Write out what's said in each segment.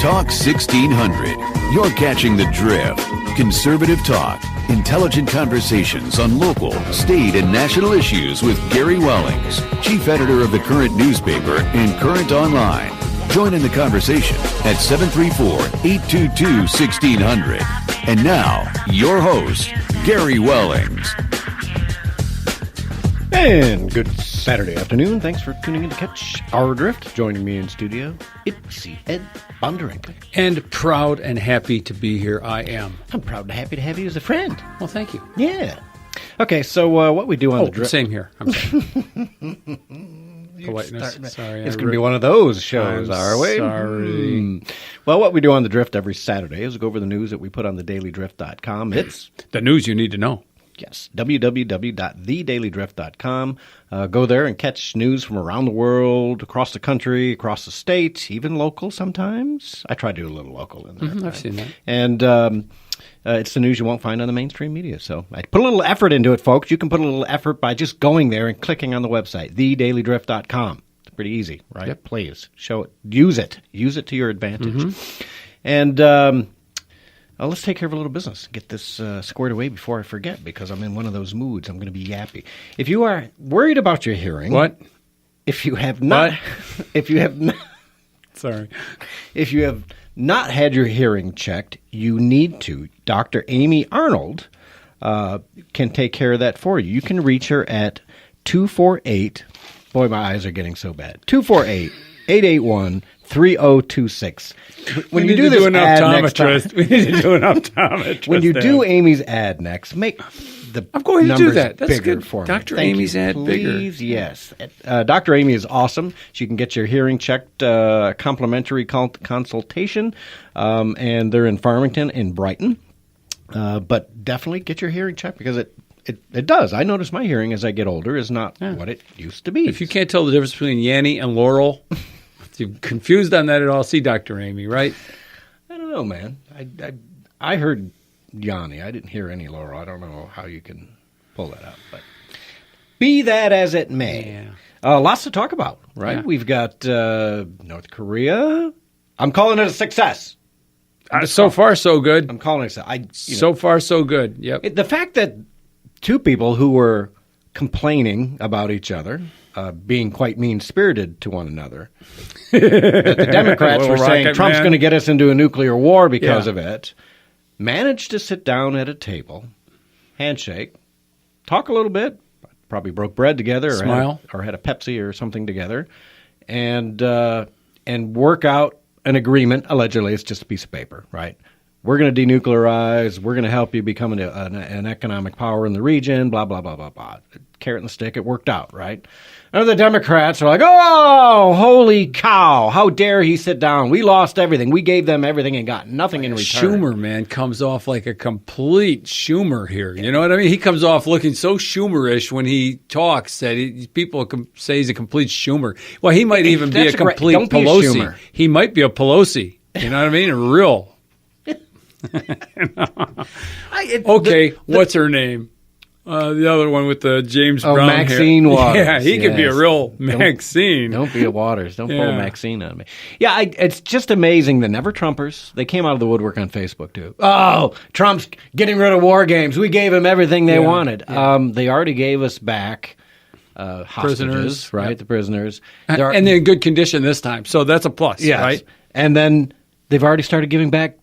Talk 1600. You're catching the drift. Conservative talk. Intelligent conversations on local, state, and national issues with Gary Wellings, chief editor of the Current newspaper and Current Online. Join in the conversation at 734-822-1600. And now, your host, Gary Wellings. And good Saturday afternoon. Thanks for tuning in to catch our drift. Joining me in studio, it's Ed BOnderenka. And proud and happy to be here, I am. I'm proud and happy to have you as a friend. Well, thank you. Yeah. Okay, so what we do on the drift... same here. I'm sorry. Politeness. Sorry. It's going to be one of those shows, are we? Sorry. Well, what we do on the drift every Saturday is go over the news that we put on thedailydrift.com. It's... the news you need to know. Yes, www.thedailydrift.com. Go there and catch news from around the world, across the country, across the state, even local sometimes. I try to do a little local in there. I've seen that. And it's the news you won't find on the mainstream media. So I put a little effort into it, folks. You can put a little effort by just going there and clicking on the website, thedailydrift.com. It's pretty easy, right? Yep. Please, show it. Use it. Use it to your advantage. And... let's take care of a little business. Get this squared away before I forget, because I'm in one of those moods. I'm going to be yappy. If you are worried about your hearing, What? If you have not, if you have not, Sorry. if you have not had your hearing checked, you need to. Dr. Amy Arnold can take care of that for you. You can reach her at 248. Boy, my eyes are getting so bad. 248-881-3026. When you do this ad next time, we need to do an optometrist. when you do Amy's ad next, make the I'm going to do numbers that. That's bigger good. for me. Dr. Thank Amy's you. ad bigger. Please, yes. Dr. Amy is awesome. She can get your hearing checked, complimentary consultation, and they're in Farmington and Brighton. But definitely get your hearing checked, because it does. I notice my hearing as I get older is not what it used to be. If you can't tell the difference between Yanny and Laurel, if you're confused on that at all, see Dr. Amy, right? I don't know, man. I heard Yanni. I didn't hear any Laurel. I don't know how you can pull that up. But be that as it may, lots to talk about, right? Yeah. We've got North Korea. I'm calling it a success. So far, so good. I'm calling it a So far, so good. Yep. the fact that two people who were complaining about each other, being quite mean-spirited to one another, that the Democrats were saying Trump's going to get us into a nuclear war because of it, managed to sit down at a table, handshake, talk a little bit, probably broke bread together, Smile. or had a Pepsi or something together, and work out an agreement. Allegedly, it's just a piece of paper, right? We're going to denuclearize. We're going to help you become an economic power in the region, blah, blah, blah, blah, blah. Carrot and the stick, it worked out, right? And the Democrats are like, oh, holy cow, how dare he sit down? We lost everything. We gave them everything and got nothing in return. Schumer, man, comes off like a complete Schumer here. You know what I mean? He comes off looking so Schumerish when he talks that people say he's a complete Schumer. Well, he might even be a complete don't be a Pelosi. Schumer. He might be a Pelosi. You know what I mean? A real. What's her name? The other one with the James Brown Maxine hair. Waters. Yeah, he could be a real Maxine. Don't be a Waters. Don't pull a Maxine on me. Yeah, it's just amazing. The Never-Trumpers, they came out of the woodwork on Facebook, too. Oh, Trump's getting rid of war games. We gave him everything they wanted. Yeah. They already gave us back hostages, prisoners, right? Yep. The prisoners. And they're in good condition this time, so that's a plus, right? And then they've already started giving back,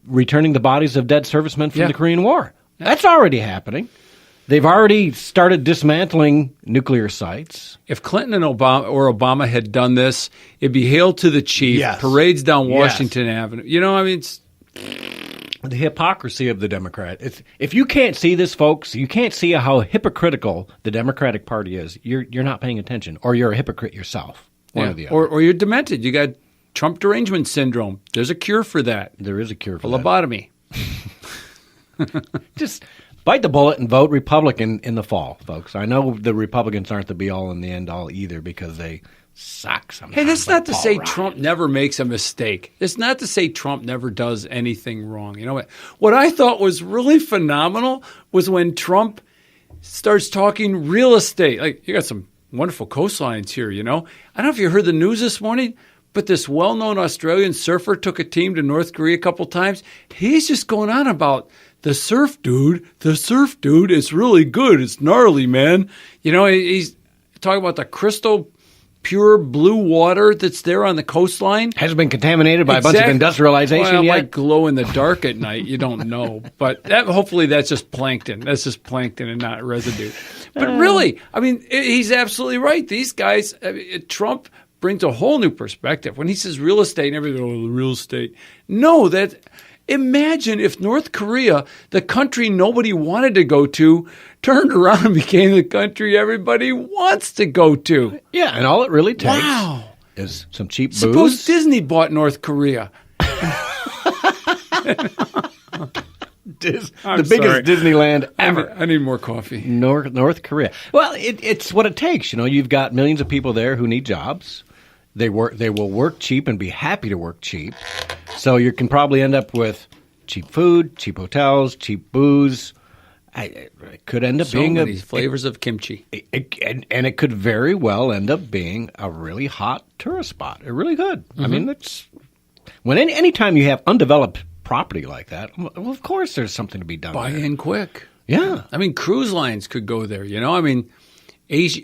returning the bodies of dead servicemen from the Korean War. That's already happening. They've already started dismantling nuclear sites. If Clinton and Obama had done this, it'd be hail to the chief, parades down Washington Avenue. You know, I mean, it's the hypocrisy of the Democrat. If you can't see this, folks, you can't see how hypocritical the Democratic Party is. You're not paying attention, or you're a hypocrite yourself. One or the other. Or you're demented. You got Trump derangement syndrome. There's a cure for that. There is a cure for lobotomy. Just bite the bullet and vote Republican in the fall, folks. I know the Republicans aren't the be-all and the end-all either, because they suck sometimes. Hey, that's not to Paul say Ryan. Trump never makes a mistake. It's not to say Trump never does anything wrong. You know what I thought was really phenomenal was when Trump starts talking real estate. Like, you got some wonderful coastlines here, you know. I don't know if you heard the news this morning, But this well-known Australian surfer took a team to North Korea a couple times. He's just going on about the surf dude. The surf dude is really good. It's gnarly, man. You know, he's talking about the crystal pure blue water that's there on the coastline. Hasn't been contaminated by a bunch of industrialization well, it yet? might glow in the dark at night. You don't know. But hopefully that's just plankton. That's just plankton and not residue. But really, I mean, he's absolutely right. These guys, Trump brings a whole new perspective. When he says real estate and everything, oh, real estate. No, imagine if North Korea, the country nobody wanted to go to, turned around and became the country everybody wants to go to. Yeah, and all it really takes is some cheap booze. Suppose Disney bought North Korea. The biggest Disneyland ever. I need more coffee. North Korea. Well, it's what it takes. You know, you've got millions of people there who need jobs. They will work cheap and be happy to work cheap. So you can probably end up with cheap food, cheap hotels, cheap booze. It could end up being many flavors of kimchi. And it could very well end up being a really hot tourist spot. It really could. Mm-hmm. I mean, that's anytime you have undeveloped property like that, well, of course there's something to be done. Buy in quick. Yeah. I mean, cruise lines could go there, you know? I mean, Asia.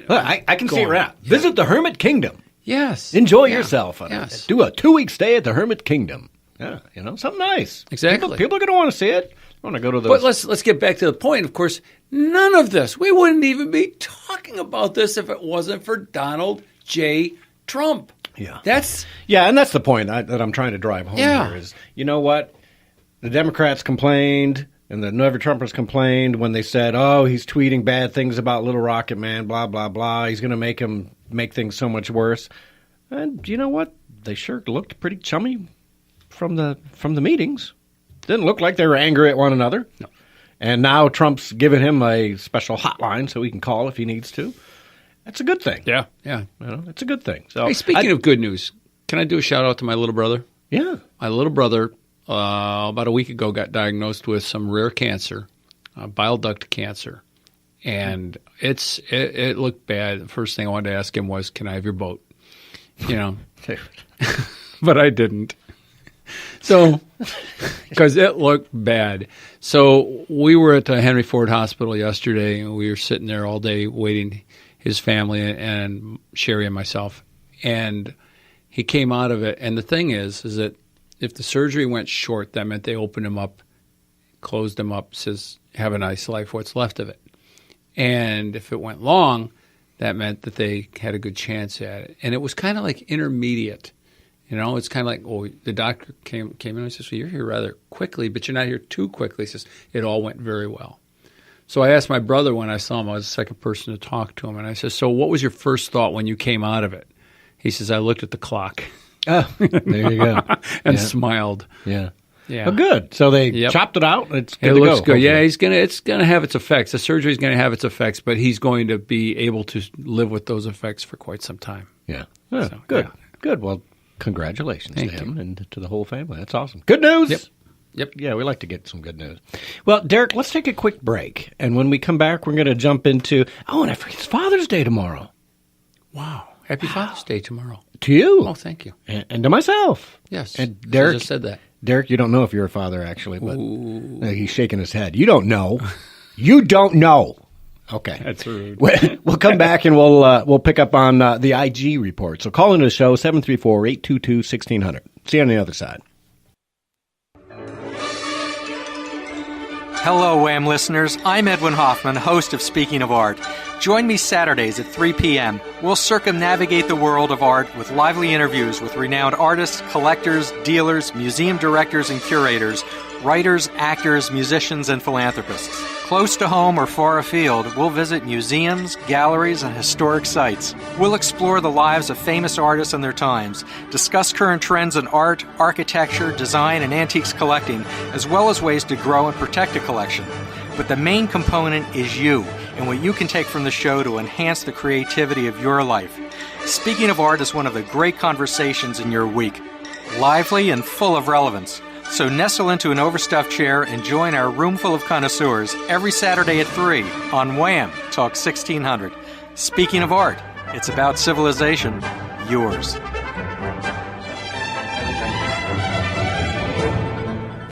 I can see it right now. Yeah. Visit the Hermit Kingdom. Yes. Enjoy yourself. Yes. Do a 2-week stay at the Hermit Kingdom. Yeah, you know, something nice. Exactly. People are going to want to see it. Want to go to But those. let's get back to the point. Of course, none of this. We wouldn't even be talking about this if it wasn't for Donald J. Trump. Yeah. And that's the point that I'm trying to drive home here is, you know what? The Democrats complained and the Never Trumpers complained when they said, oh, he's tweeting bad things about Little Rocket Man, blah, blah, blah. He's going to make things so much worse. And you know what? They sure looked pretty chummy from the meetings. Didn't look like they were angry at one another. No. And now Trump's giving him a special hotline so he can call if he needs to. That's a good thing. Yeah. You know, it's a good thing. So, hey, speaking of good news, can I do a shout out to my little brother? Yeah. My little brother, about a week ago, got diagnosed with some rare cancer, bile duct cancer. And it looked bad. The first thing I wanted to ask him was, can I have your boat? You know. But I didn't. So, because it looked bad. So we were at the Henry Ford Hospital yesterday, and we were sitting there all day waiting, his family and Sherry and myself. And he came out of it. And the thing is that if the surgery went short, that meant they opened him up, closed him up, says, have a nice life, what's left of it. And if it went long, that meant that they had a good chance at it. And it was kind of like intermediate. You know, it's kind of like, the doctor came in and says, well, you're here rather quickly, but you're not here too quickly. He says, it all went very well. So I asked my brother when I saw him, I was the second person to talk to him, and I said, so what was your first thought when you came out of it? He says, I looked at the clock. Oh, there you go. And smiled. Yeah. Yeah. Well, good. So they chopped it out. It's good to looks go. good. Yeah, it's gonna have its effects. The surgery is gonna have its effects, but he's going to be able to live with those effects for quite some time. Yeah. So, good. Yeah. Good. Well, congratulations to him you. and to the whole family. That's awesome. Good news. Yep. Yeah, we like to get some good news. Well, Derek, let's take a quick break. And when we come back, we're going to jump into, and I forget, it's Father's Day tomorrow. Wow. Happy Father's Day tomorrow. To you. Oh, thank you. And to myself. Yes. And Derek, I just said that. Derek, you don't know if you're a father, actually, but he's shaking his head. You don't know. You don't know. Okay. That's rude. We'll come back and we'll pick up on the IG report. So call into the show, 734-822-1600. See you on the other side. Hello, Wham listeners. I'm Edwin Hoffman, host of Speaking of Art. Join me Saturdays at 3 p.m. We'll circumnavigate the world of art with lively interviews with renowned artists, collectors, dealers, museum directors and curators, writers, actors, musicians, and philanthropists. Close to home or far afield, we'll visit museums, galleries, and historic sites. We'll explore the lives of famous artists and their times, discuss current trends in art, architecture, design, and antiques collecting, as well as ways to grow and protect a collection. But the main component is you, and what you can take from the show to enhance the creativity of your life. Speaking of Art is one of the great conversations in your week. Lively and full of relevance. So nestle into an overstuffed chair and join our room full of connoisseurs every Saturday at 3 on Wham! Talk 1600. Speaking of art, it's about civilization. yours.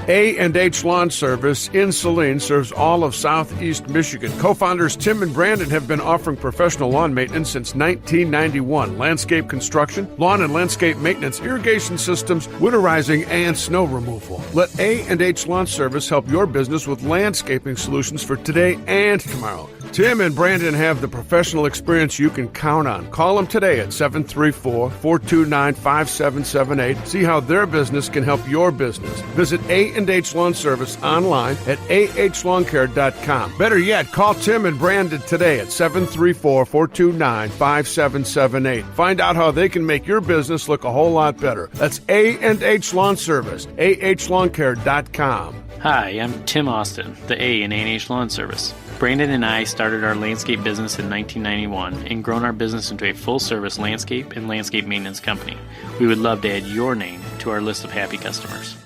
A&H Lawn Service in Saline serves all of southeast Michigan. Co-founders Tim and Brandon have been offering professional lawn maintenance since 1991. Landscape construction, lawn and landscape maintenance, irrigation systems, winterizing, and snow removal. Let A&H Lawn Service help your business with landscaping solutions for today and tomorrow. Tim and Brandon have the professional experience you can count on. Call them today at 734-429-5778. See how their business can help your business. Visit A&H Lawn Service online at ahlawncare.com. Better yet, call Tim and Brandon today at 734-429-5778. Find out how they can make your business look a whole lot better. That's A&H Lawn Service, ahlawncare.com. Hi, I'm Tim Austin, the A in A&H Lawn Service. Brandon and I started our landscape business in 1991 and grown our business into a full-service landscape and landscape maintenance company. We would love to add your name to our list of happy customers.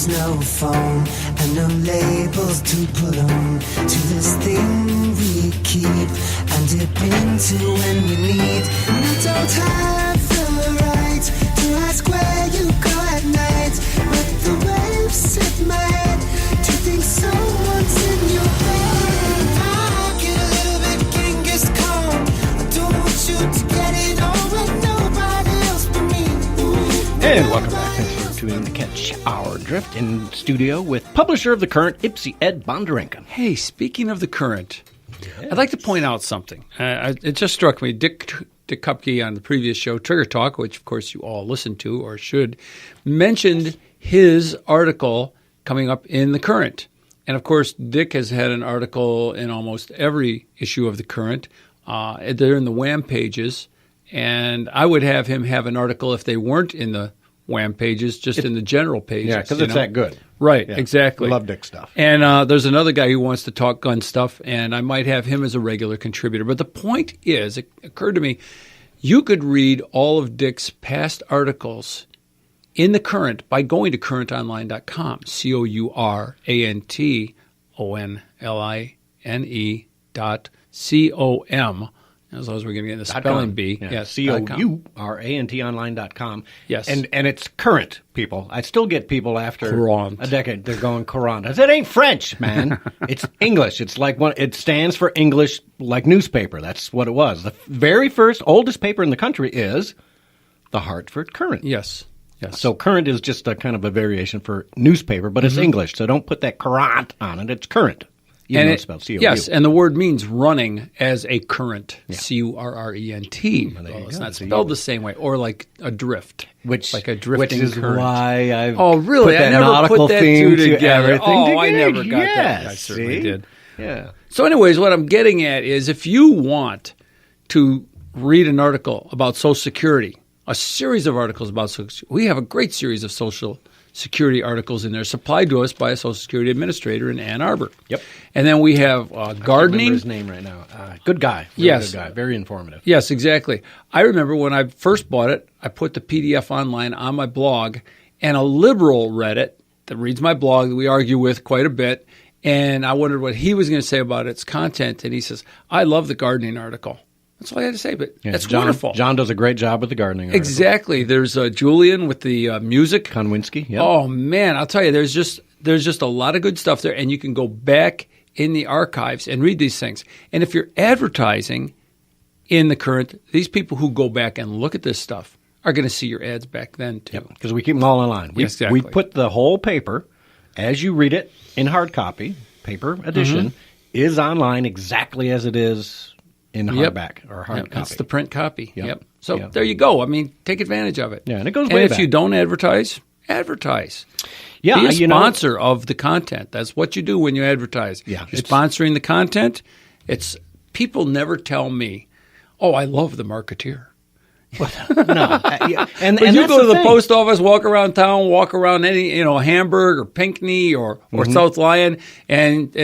No phone and no labels to put on to this thing we keep and dip into when we need. And I don't have the right to ask where you go at night, but the waves sit my head to think someone's in your bed. I get a little bit Genghis Khan. I don't want you to get it on with nobody else but me. And welcome back. Thanks for tuning in to Catch Our Drift in studio with publisher of The Current, Ipsy Ed BOnderenka. Hey, speaking of The Current, I'd like to point out something. It just struck me. Dick Kupke on the previous show, Trigger Talk, which of course you all listen to or should, mentioned his article coming up in The Current. And of course, Dick has had an article in almost every issue of The Current. They're in the Wham pages. And I would have him have an article if they weren't in the Wham pages, just in the general pages. Yeah, because it's that good. Right, Yeah. exactly. We love Dick stuff. And there's another guy who wants to talk gun stuff, and I might have him as a regular contributor. But the point is, it occurred to me, you could read all of Dick's past articles in The Current by going to currentonline.com, COURANTONLINE.com. As long as we're going to get the spelling bee. Yeah, COURANTonline.com. Yes. And it's current, people. I still get people after Courant. a decade. They're going courant. I said, it ain't French, man. It's English. It's like it stands for English, like newspaper. That's what it was. The very first, oldest paper in the country is the Hartford Courant. Yes. Yes. So current is just a kind of a variation for newspaper, but it's English. So don't put that courant on it. It's current. Even though it's spelled C-O-U. Yes, and the word means running as a current, Yeah. C-U-R-R-E-N-T. Well, it's not spelled the same way, or like a drift, like a drifting which is current. why I've really? put that I never nautical put that theme two to together. everything Oh, I together. never got that. Yes, I certainly see? did. Yeah. So anyways, what I'm getting at is if you want to read an article about Social Security, a series of articles about Social Security, we have a great series of Social Security articles in there supplied to us by a Social Security administrator in Ann Arbor. Yep. And then we have I can't gardening. remember his name right now. Good guy. Really Yes. Good guy. Very informative. Yes, exactly. I remember when I first bought it, I put the PDF online on my blog, and a liberal read it that reads my blog that we argue with quite a bit, and I wondered what he was going to say about its content, and he says, I love the gardening article. That's all I had to say, but Yeah, that's John, wonderful. John does a great job with the gardening article. Exactly. There's Julian with the music. Konwinski. Yep. Oh, man, I'll tell you, there's just a lot of good stuff there, and you can go back in the archives and read these things. And if you're advertising in the Current, these people who go back and look at this stuff are going to see your ads back then, too. Because we keep them all in line. Exactly. We put the whole paper, as you read it, in hard copy, paper edition, is online exactly as it is in hardback or hard copy. That's the print copy. Yep. So Yep. there you go. I mean, take advantage of it. Yeah, and it goes And way if back. you don't advertise, advertise. Yeah, Be a you know- sponsor of the content. That's what you do when you advertise. Yeah, You're it's- sponsoring the content. It's people never tell me, "Oh, I love the Marketeer." No. And But you that's go to the thing. post office, walk around town, walk around any, Hamburg or Pinckney or South Lyon, and